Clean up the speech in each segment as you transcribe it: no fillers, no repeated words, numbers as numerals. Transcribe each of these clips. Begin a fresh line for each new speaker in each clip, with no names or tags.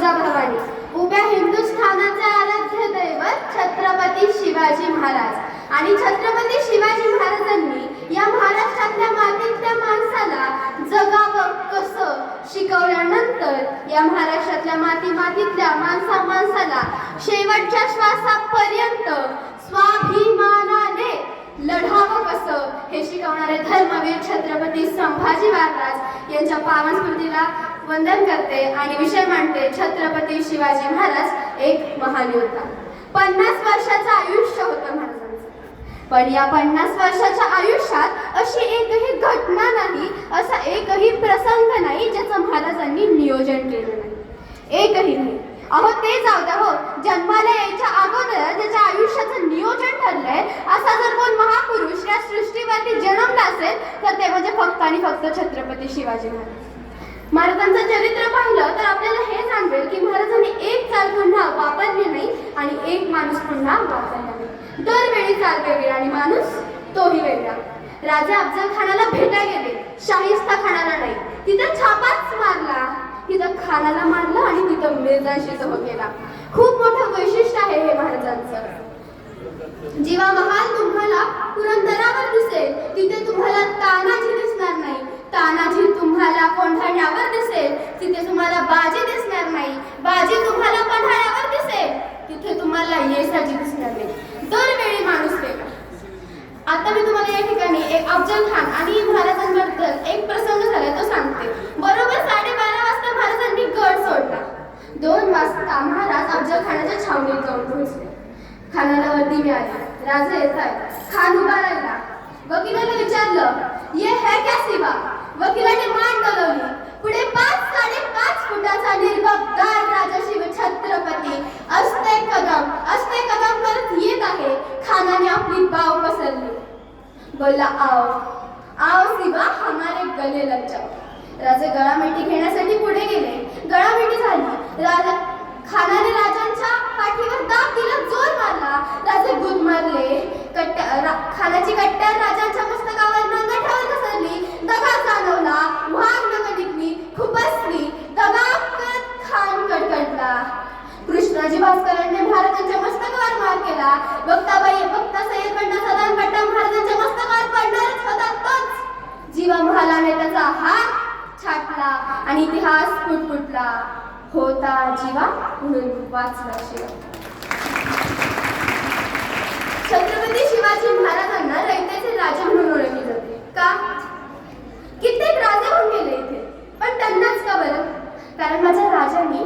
तुळजाभवानी, उभ्या हिंदुस्थानाचे आराध्य दैवत छत्रपती शिवाजी महाराज। आणि छत्रपती शिवाजी महाराजांनी या महाराष्ट्रातल्या मातीतल्या माणसाला जगावं कसं शिकवल्यानंतर या महाराष्ट्रातल्या मातीतल्या माणसाला शेवटच्या श्वासापर्यंत स्वाभिमानाने लढावं कसं हे शिकवणारे धर्मवीर छत्रपती संभाजी महाराज यांच्या पावन स्मृतीला वंदन करते आणि विषय मांडते छत्रपती शिवाजी महाराज एक महान योद्धा। 50 वर्षाचं आयुष्य होतं महाराजांचं, पण या 50 वर्षाच्या आयुष्यात अशी एकही घटना नाही, असा एकही प्रसंग नाही ज्याचं महाराजांनी नियोजन केलं नाही, एकही नाही। अहो ते जाऊ द्या, हो जन्माला यायच्या अगोदर ज्याच्या आयुष्याचं नियोजन ठरलंय असा जर कोण महापुरुष या सृष्टीवरती जन्मला असेल तर ते म्हणजे फक्त आणि फक्त छत्रपती शिवाजी महाराज। महाराजांचं चरित्र पाहिलं तर आपल्याला हे जाणवेल की महाराजांनी एक चाल पुन्हा वापरली नाही आणि एक माणूस पुन्हा वापरला नाही। दरवेळी चाल वेगळी आणि माणूस तोही वेगळा। राजा अफजल खानाला भेटायला गेले, शाहिस्ता खानाला नाही, तिथं छापाच मारला, तिथं खानाला मारलं आणि तिथं मिर्जाशी तह केला। खूप मोठं वैशिष्ट्य आहे हे महाराजांचं। जेव्हा महाल तुम्हाला पुरंदरावर दिसेल तिथे तुम्हाला तानाजी दिसणार नाही, तानाजी तुम्हाला कोंढाण्यावर दिसेल तिथे तुम्हाला बाजी दिसणार नाही, बाजी तुम्हाला पन्हाळ्यावर दिसेल तिथे तुम्हाला येसाजी दिसणार नाही। दरवेळी माणूस वेगळा। आता मी तुम्हाला या ठिकाणी एक अफजल खान आणि महाराजांबद्दल एक प्रसंग झाला तो सांगते। बरोबर 12:30 वाजता महाराजांनी गड सोडला। 2 वाजता महाराज अफजल खानाच्या छावणीत जाऊन पोहोचले। खानाला वर्दी मिळाली, राजा येत आहे। खान उभा राहिला, वकिलाने विचारलं ये है क्या सिवा? वकिलाने मान डोलवली। पुढे 5-5.5 फुटाचा निर्भयदार राजा शिव छत्रपती अस्ते कदम करत येत आहे। खानाने आपली बाव पसरली, बोला आओ सिवा हमारे गले लग जाओ। राजे गळामिठी घेण्यासाठी पुढे गेले, गळामिठी झाली। खानाने राजांच्या पाठीवर दाब दिला, जोर मारला, राजे गुद मारले। खानाची कट्ट्यार राजांच्या मस्तकावर नंगठावर घसरली, दगा जाणवला, वाघ नख निघली, खुपसली, दगा करत खान कडकडला। कृष्णाजी भास्करांनी महाराजांच्या मस्तकावर मार केला। बघता सय्यद बंडा सदान बट्टा महाराजांच्या मस्तकावर पडणारच होता तोच जीवा महालाने त्याचा हात छाटला आणि इतिहास फुटफुटला। होता जीवा म्हणून वाचला शिवा। छत्रपती शिवाजी महाराजांना रयतेचे राजा म्हणून ओळखले जाते का? कित्येक राजे होऊन गेले इथे, पण त्यांनाच का बरं? कारण माझ्या राजांनी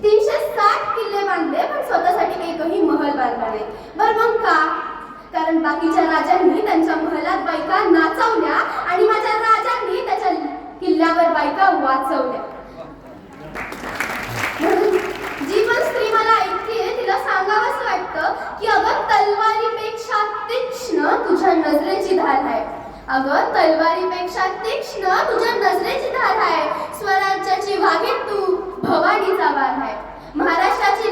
360 किल्ले बांधले पण स्वतःसाठी एकही महल बांधला नाही। बरं मग का? कारण बाकीच्या राजांनी त्यांच्या महलात बायका नाचवल्या आणि माझ्या राजांनी त्याच्या किल्ल्यावर बायका वाचवल्या। जी पण स्त्री मला ऐकतेय तिला सांगावंसं वाटतं की अगं तलवारीपेक्षा तीक्ष्ण तुझ्या नजरेची धार आहे, अगं तलवारीपेक्षा तीक्ष्ण तुझ्या नजरेची धार आहे। स्वराज्याची वाघीण तू भवानीचा वार आहे। महाराष्ट्राची